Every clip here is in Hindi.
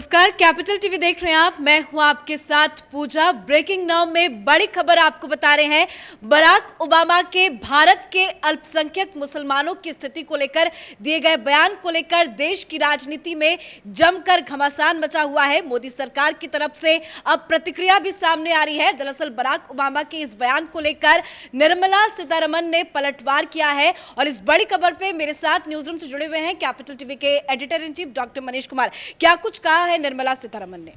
नमस्कार, कैपिटल टीवी देख रहे हैं आप। मैं हूं आपके साथ पूजा। ब्रेकिंग नाउ में बड़ी खबर आपको बता रहे हैं। बराक ओबामा के भारत के अल्पसंख्यक मुसलमानों की स्थिति को लेकर दिए गए बयान को लेकर देश की राजनीति में जमकर घमासान मचा हुआ है। मोदी सरकार की तरफ से अब प्रतिक्रिया भी सामने आ रही है। दरअसल बराक ओबामा के इस बयान को लेकर निर्मला सीतारमण ने पलटवार किया है और इस बड़ी खबर पे मेरे साथ न्यूज रूम से जुड़े हुए हैं कैपिटल टीवी के editor in chief doctor Manish Kumar. क्या कुछ कहा है निर्मला सीतारमण ने?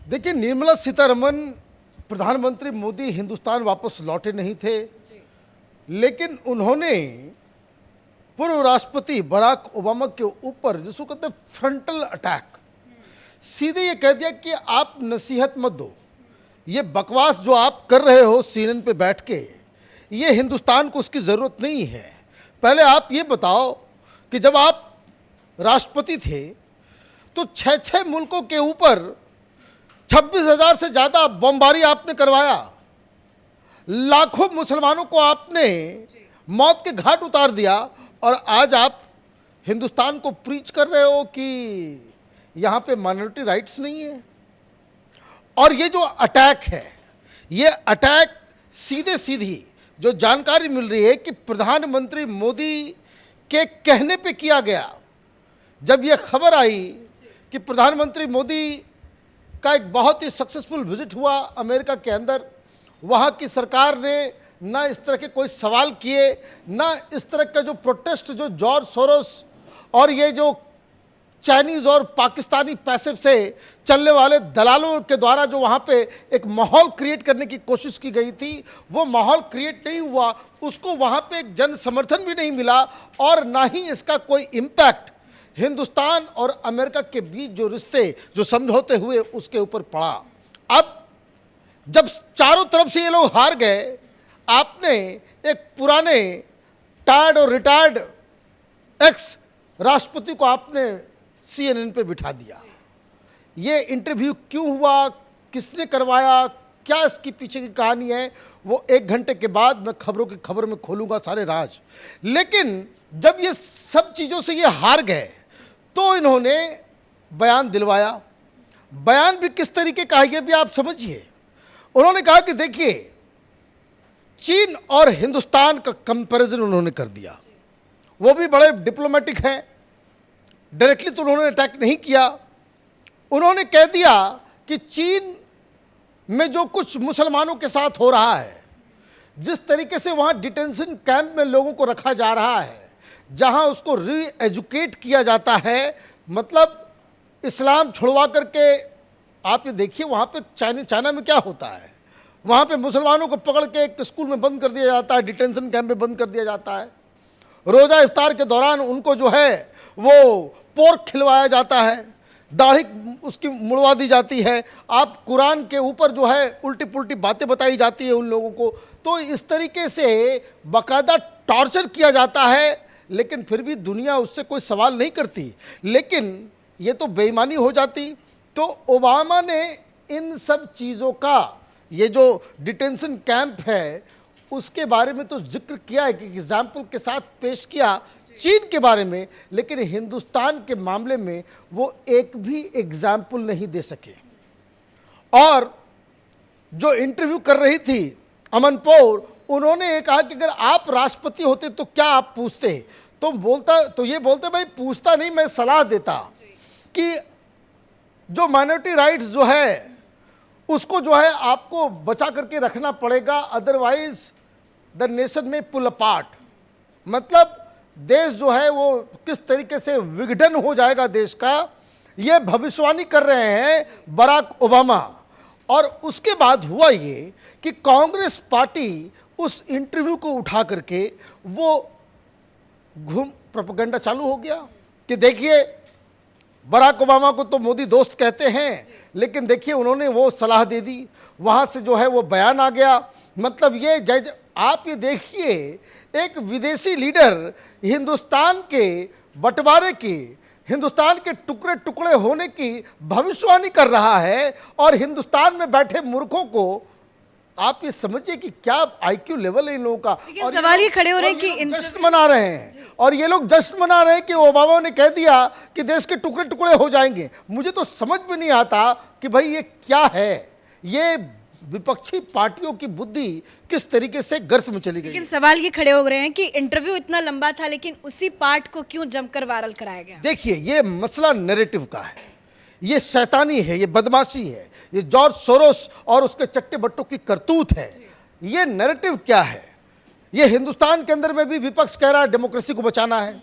देखिए, निर्मला सीतारमण, प्रधानमंत्री मोदी हिंदुस्तान वापस लौटे नहीं थे, लेकिन उन्होंने पूर्व राष्ट्रपति बराक ओबामा के ऊपर जिसको कहते हैं फ्रंटल अटैक, सीधे ये कह दिया कि आप नसीहत मत दो, ये बकवास जो आप कर रहे हो सीएनएन पे बैठ के, ये हिंदुस्तान को उसकी ज़रूरत नहीं है। पहले आप ये बताओ कि जब आप राष्ट्रपति थे तो 6 मुल्कों के ऊपर 26,000 से ज़्यादा बमबारी आपने करवाया, लाखों मुसलमानों को आपने मौत के घाट उतार दिया, और आज आप हिंदुस्तान को प्रीच कर रहे हो कि यहाँ पे माइनॉरिटी राइट्स नहीं है। और ये जो अटैक है, ये अटैक सीधे सीधी जो जानकारी मिल रही है कि प्रधानमंत्री मोदी के कहने पे किया गया। जब ये खबर आई कि प्रधानमंत्री मोदी का एक बहुत ही सक्सेसफुल विजिट हुआ अमेरिका के अंदर, वहाँ की सरकार ने ना इस तरह के कोई सवाल किए, ना इस तरह का जो प्रोटेस्ट जो जॉर्ज सोरोस और ये जो चाइनीज़ और पाकिस्तानी पैसे से चलने वाले दलालों के द्वारा जो वहाँ पे एक माहौल क्रिएट करने की कोशिश की गई थी, वो माहौल क्रिएट नहीं हुआ, उसको वहाँ पे एक जन समर्थन भी नहीं मिला, और ना ही इसका कोई इम्पैक्ट हिंदुस्तान और अमेरिका के बीच जो रिश्ते जो समझौते हुए उसके ऊपर पड़ा। अब जब चारों तरफ से ये लोग हार गए, आपने एक पुराने टायर्ड और रिटायर्ड एक्स राष्ट्रपति को आपने सीएनएन पे बिठा दिया। ये इंटरव्यू क्यों हुआ, किसने करवाया, क्या इसकी पीछे की कहानी है, वो 1 घंटे के बाद मैं खबरों की खबर में खोलूँगा सारे राज। लेकिन जब ये सब चीज़ों से ये हार गए तो इन्होंने बयान दिलवाया। बयान भी किस तरीके का है ये भी आप समझिए। उन्होंने कहा कि देखिए, चीन और हिंदुस्तान का कंपैरिजन उन्होंने कर दिया। वो भी बड़े डिप्लोमेटिक हैं, डायरेक्टली तो उन्होंने अटैक नहीं किया। उन्होंने कह दिया कि चीन में जो कुछ मुसलमानों के साथ हो रहा है, जिस तरीके से वहाँ डिटेंशन कैंप में लोगों को रखा जा रहा है, जहाँ उसको री एजुकेट किया जाता है, मतलब इस्लाम छुड़वा करके, आप ये देखिए वहाँ पे चाइना में क्या होता है, वहाँ पे मुसलमानों को पकड़ के एक स्कूल में बंद कर दिया जाता है, डिटेंशन कैंप में बंद कर दिया जाता है। रोज़ा इफ्तार के दौरान उनको जो है वो पोर्क खिलवाया जाता है, दाढ़ी उसकी मुड़वा दी जाती है, आप कुरान के ऊपर जो है उल्टी पुल्टी बातें बताई जाती है उन लोगों को। तो इस तरीके से बाकायदा टॉर्चर किया जाता है, लेकिन फिर भी दुनिया उससे कोई सवाल नहीं करती। लेकिन ये तो बेईमानी हो जाती। तो ओबामा ने इन सब चीज़ों का, ये जो डिटेंशन कैंप है उसके बारे में तो जिक्र किया है कि एग्जाम्पल के साथ पेश किया चीन के बारे में, लेकिन हिंदुस्तान के मामले में वो एक भी एग्जाम्पल नहीं दे सके। और जो इंटरव्यू कर रही थी अमन पौर, उन्होंने कहा कि अगर आप राष्ट्रपति होते तो क्या आप पूछते, तो ये बोलते भाई पूछता नहीं, मैं सलाह देता कि जो माइनॉरिटी राइट्स जो है उसको जो है आपको बचा करके रखना पड़ेगा, अदरवाइज द नेशन में पुल अपार्ट। मतलब देश जो है वो किस तरीके से विघटन हो जाएगा देश का, ये भविष्यवाणी कर रहे हैं बराक ओबामा। और उसके बाद हुआ ये कि कांग्रेस पार्टी उस इंटरव्यू को उठा करके वो घूम प्रोपेगेंडा चालू हो गया कि देखिए, बराक ओबामा को तो मोदी दोस्त कहते हैं, लेकिन देखिए उन्होंने वो सलाह दे दी, वहाँ से जो है वो बयान आ गया। मतलब ये आप ये देखिए, एक विदेशी लीडर हिंदुस्तान के बंटवारे की, हिंदुस्तान के टुकड़े टुकड़े होने की भविष्यवाणी कर रहा है, और हिंदुस्तान में बैठे मूर्खों को आप ये समझिए कि क्या आईक्यू लेवल है इन लोगों का। और सवाल ये खड़े हो रहे हैं कि जश्न मना रहे हैं, और ये लोग जश्न मना रहे हैं कि ओबामा ने कह दिया कि देश के टुकड़े टुकड़े हो जाएंगे। मुझे तो समझ में नहीं आता कि भाई ये क्या है, ये विपक्षी पार्टियों की बुद्धि किस तरीके से गर्त में चली गई। लेकिन सवाल ये खड़े हो रहे हैं कि इंटरव्यू इतना लंबा था लेकिन उसी पार्ट को क्यों जमकर वायरल कराया गया? देखिए, ये मसला नैरेटिव का है, ये शैतानी है, ये बदमाशी है, ये जॉर्ज सोरोस और उसके चट्टे बट्टों की करतूत है। ये नैरेटिव क्या है? ये हिंदुस्तान के अंदर में भी विपक्ष कह रहा है डेमोक्रेसी को बचाना है।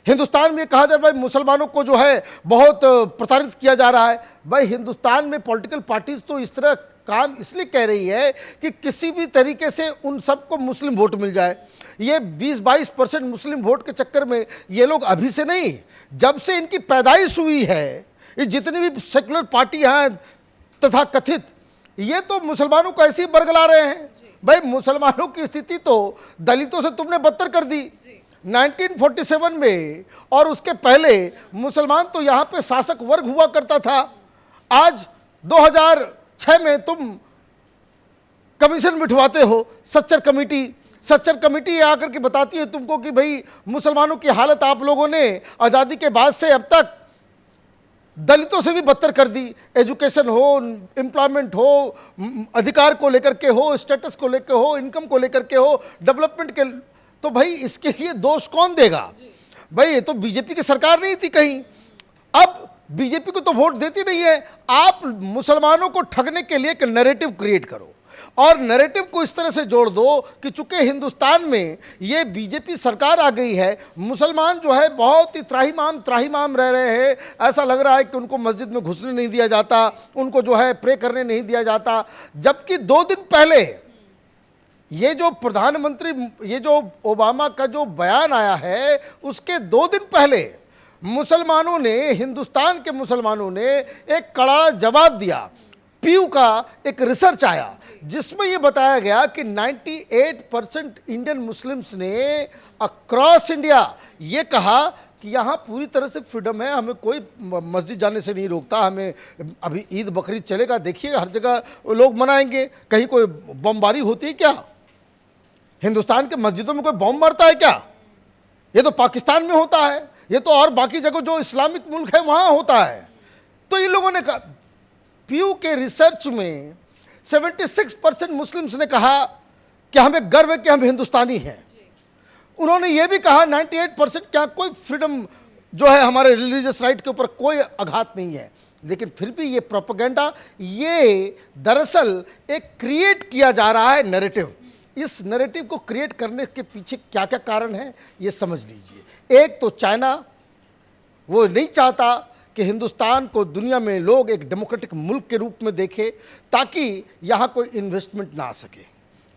हिंदुस्तान में कहा जाए भाई मुसलमानों को जो है बहुत प्रताड़ित किया जा रहा है। भाई हिंदुस्तान में पॉलिटिकल पार्टीज तो इस तरह काम इसलिए कह रही है कि किसी भी तरीके से उन सबको मुस्लिम वोट मिल जाए। ये 20-22% मुस्लिम वोट के चक्कर में ये लोग अभी से नहीं, जब से इनकी पैदाइश हुई है, ये जितनी भी सेकुलर पार्टी हैं तथा कथित, ये तो मुसलमानों को ऐसे ही बरगला रहे हैं। भाई मुसलमानों की स्थिति तो दलितों से तुमने बदतर कर दी 1947 में, और उसके पहले मुसलमान तो यहाँ पे शासक वर्ग हुआ करता था। आज 2006 में तुम कमीशन बिठवाते हो, सच्चर कमेटी आकर के बताती है तुमको कि भाई मुसलमानों की हालत आप लोगों ने आज़ादी के बाद से अब तक दलितों से भी बदतर कर दी। एजुकेशन हो, एम्प्लॉयमेंट हो, अधिकार को लेकर के हो, स्टेटस को लेकर हो, इनकम को लेकर के हो, डेवलपमेंट के, तो भाई इसके लिए दोष कौन देगा? भाई ये तो बीजेपी की सरकार नहीं थी कहीं, अब बीजेपी को तो वोट देती नहीं है। आप मुसलमानों को ठगने के लिए एक नैरेटिव क्रिएट करो और नैरेटिव को इस तरह से जोड़ दो कि चूंकि हिंदुस्तान में ये बीजेपी सरकार आ गई है, मुसलमान जो है बहुत ही त्राहिमाम रह रहे हैं। ऐसा लग रहा है कि उनको मस्जिद में घुसने नहीं दिया जाता, उनको जो है प्रे करने नहीं दिया जाता। जबकि 2 दिन पहले ये जो प्रधानमंत्री, ये जो ओबामा का जो बयान आया है, उसके 2 दिन पहले मुसलमानों ने, हिंदुस्तान के मुसलमानों ने एक कड़ा जवाब दिया। पीयू का एक रिसर्च आया जिसमें यह बताया गया कि 98% इंडियन मुस्लिम्स ने अक्रॉस इंडिया ये कहा कि यहाँ पूरी तरह से फ्रीडम है, हमें कोई मस्जिद जाने से नहीं रोकता, हमें अभी ईद बकरीद चलेगा, देखिए हर जगह लोग मनाएंगे, कहीं कोई बमबारी होती है क्या? हिंदुस्तान के मस्जिदों में कोई बम मारता है क्या? ये तो पाकिस्तान में होता है, ये तो और बाकी जगह जो इस्लामिक मुल्क है वहाँ होता है। तो इन लोगों ने कहा, पीयू के रिसर्च में 76% मुस्लिम्स ने कहा कि हमें गर्व है कि हम हिंदुस्तानी हैं। उन्होंने ये भी कहा 98% क्या कोई फ्रीडम जो है हमारे रिलीजियस राइट के ऊपर कोई आघात नहीं है। लेकिन फिर भी ये प्रोपेगेंडा, ये दरअसल एक क्रिएट किया जा रहा है नैरेटिव। इस नैरेटिव को क्रिएट करने के पीछे क्या क्या कारण है ये समझ लीजिए। एक तो चाइना, वो नहीं चाहता कि हिंदुस्तान को दुनिया में लोग एक डेमोक्रेटिक मुल्क के रूप में देखें ताकि यहाँ कोई इन्वेस्टमेंट ना आ सके।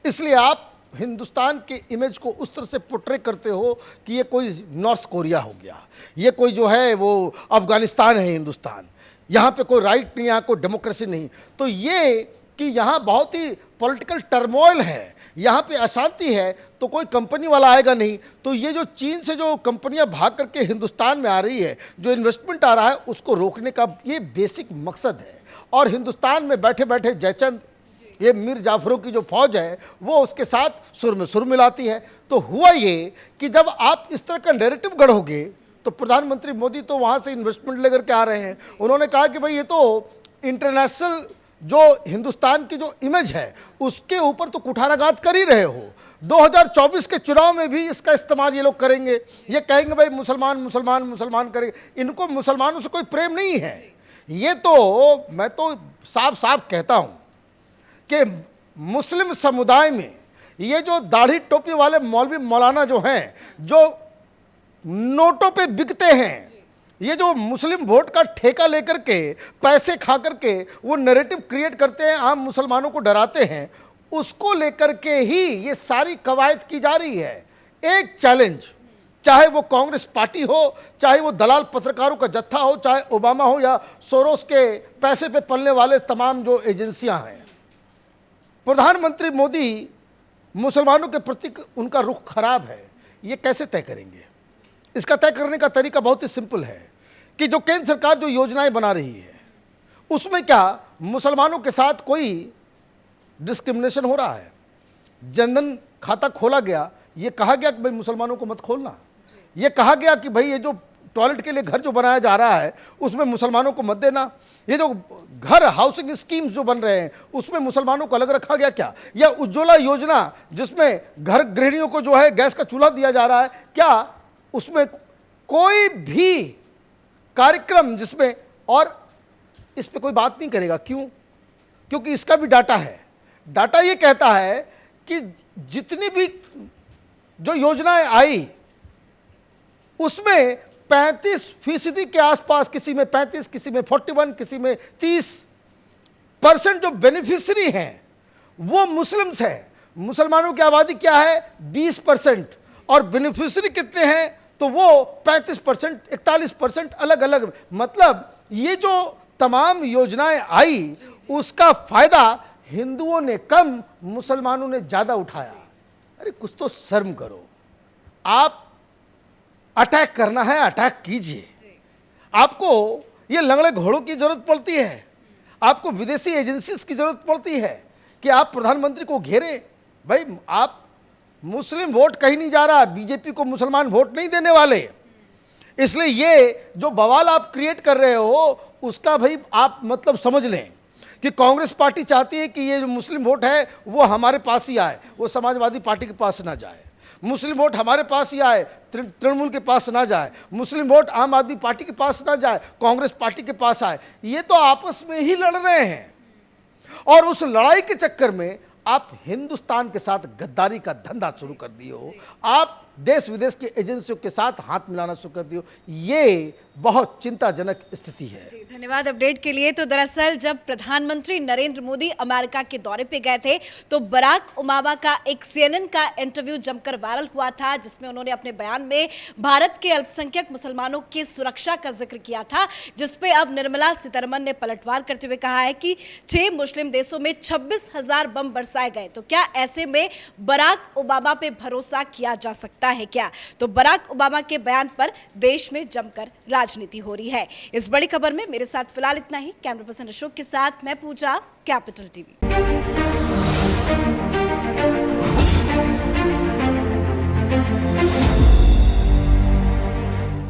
इसलिए आप हिंदुस्तान के इमेज को उस तरह से पोर्ट्रे करते हो कि ये कोई नॉर्थ कोरिया हो गया, ये कोई जो है वो अफगानिस्तान है हिंदुस्तान, यहाँ पे कोई राइट नहीं, यहाँ कोई डेमोक्रेसी नहीं। तो ये कि यहाँ बहुत ही पॉलिटिकल टर्मोइल है, यहाँ पे अशांति है, तो कोई कंपनी वाला आएगा नहीं। तो ये जो चीन से जो कंपनियां भाग करके हिंदुस्तान में आ रही है, जो इन्वेस्टमेंट आ रहा है, उसको रोकने का ये बेसिक मकसद है। और हिंदुस्तान में बैठे बैठे जयचंद, ये मीर जाफरों की जो फौज है, वो उसके साथ सुर में सुर मिलाती है। तो हुआ ये कि जब आप इस तरह का नैरेटिव गढ़ोगे तो प्रधानमंत्री मोदी तो वहाँ से इन्वेस्टमेंट लेकर के आ रहे हैं। उन्होंने कहा कि भाई ये तो इंटरनेशनल जो हिंदुस्तान की जो इमेज है उसके ऊपर तो कुठाराघात कर ही रहे हो। 2024 के चुनाव में भी इसका इस्तेमाल ये लोग करेंगे, ये कहेंगे भाई मुसलमान मुसलमान मुसलमान करेंगे। इनको मुसलमानों से कोई प्रेम नहीं है। ये तो मैं तो साफ साफ कहता हूँ कि मुस्लिम समुदाय में ये जो दाढ़ी टोपी वाले मौलवी मौलाना जो हैं, जो नोटों पे बिकते हैं, ये जो मुस्लिम वोट का ठेका लेकर के पैसे खा करके वो नैरेटिव क्रिएट करते हैं, आम मुसलमानों को डराते हैं, उसको लेकर के ही ये सारी कवायद की जा रही है। एक चैलेंज, चाहे वो कांग्रेस पार्टी हो, चाहे वो दलाल पत्रकारों का जत्था हो, चाहे ओबामा हो या सोरोस के पैसे पे पलने वाले तमाम जो एजेंसियां हैं, प्रधानमंत्री मोदी मुसलमानों के प्रति उनका रुख खराब है। ये कैसे तय करेंगे? इसका तय करने का तरीका बहुत ही सिंपल है कि जो केंद्र सरकार जो योजनाएं बना रही है उसमें क्या मुसलमानों के साथ कोई डिस्क्रिमिनेशन हो रहा है? जनधन खाता खोला गया, ये कहा गया कि भाई मुसलमानों को मत खोलना, ये कहा गया कि भाई ये जो टॉयलेट के लिए घर जो बनाया जा रहा है उसमें मुसलमानों को मत देना, ये जो घर हाउसिंग स्कीम्स जो बन रहे हैं उसमें मुसलमानों को अलग रखा गया क्या, या उज्ज्वला योजना जिसमें घर गृहिणियों को जो है गैस का चूल्हा दिया जा रहा है, क्या उसमें कोई भी कार्यक्रम जिसमें, और इस पे कोई बात नहीं करेगा, क्यों? क्योंकि इसका भी डाटा है। डाटा ये कहता है कि जितनी भी जो योजनाएं आई उसमें 35% के आसपास, किसी में 35, किसी में 41, किसी में 30% जो बेनिफिशियरी हैं वो मुस्लिम्स हैं। मुसलमानों की आबादी क्या है? 20%, और बेनिफिशियरी कितने हैं? तो वो 35%, 41% अलग अलग। मतलब ये जो तमाम योजनाएं आई उसका फायदा हिंदुओं ने कम, मुसलमानों ने ज्यादा उठाया। अरे कुछ तो शर्म करो। आप अटैक करना है अटैक कीजिए, आपको ये लंगड़े घोड़ों की जरूरत पड़ती है, आपको विदेशी एजेंसीज की जरूरत पड़ती है कि आप प्रधानमंत्री को घेरे। भाई आप मुस्लिम वोट कहीं नहीं जा रहा, बीजेपी को मुसलमान वोट नहीं देने वाले, इसलिए ये जो बवाल आप क्रिएट कर रहे हो उसका भाई आप मतलब समझ लें कि कांग्रेस पार्टी चाहती है कि ये जो मुस्लिम वोट है वो हमारे पास ही आए, वो समाजवादी पार्टी के पास ना जाए। मुस्लिम वोट हमारे पास ही आए, तृणमूल के पास ना जाए। मुस्लिम वोट आम आदमी पार्टी के पास ना जाए, कांग्रेस पार्टी के पास आए। ये तो आपस में ही लड़ रहे हैं, और उस लड़ाई के चक्कर में आप हिंदुस्तान के साथ गद्दारी का धंधा शुरू कर दिए हो, आप देश विदेश की एजेंसियों के साथ हाथ मिलाना शुरू कर दिए हो। ये बहुत चिंताजनक स्थिति है। जी, धन्यवाद अपडेट के लिए। तो दरअसल जब प्रधानमंत्री नरेंद्र मोदी अमेरिका के दौरे पे गए थे तो बराक ओबामा का एक CNN का इंटरव्यू जमकर वायरल हुआ था, जिसमें उन्होंने अपने बयान में भारत के अल्पसंख्यक मुसलमानों की सुरक्षा का जिक्र किया था, जिसपे अब निर्मला सीतारमण ने पलटवार करते हुए कहा है कि 6 मुस्लिम देशों में 26,000 बम बरसाए गए, तो क्या ऐसे में बराक ओबामा पे भरोसा किया जा सकता है क्या? तो बराक ओबामा के बयान पर देश में जमकर राजनीति हो रही है। इस बड़ी खबर में मेरे साथ फिलहाल इतना ही। कैमरा पर्सन अशोक के साथ मैं पूजा, कैपिटल टीवी।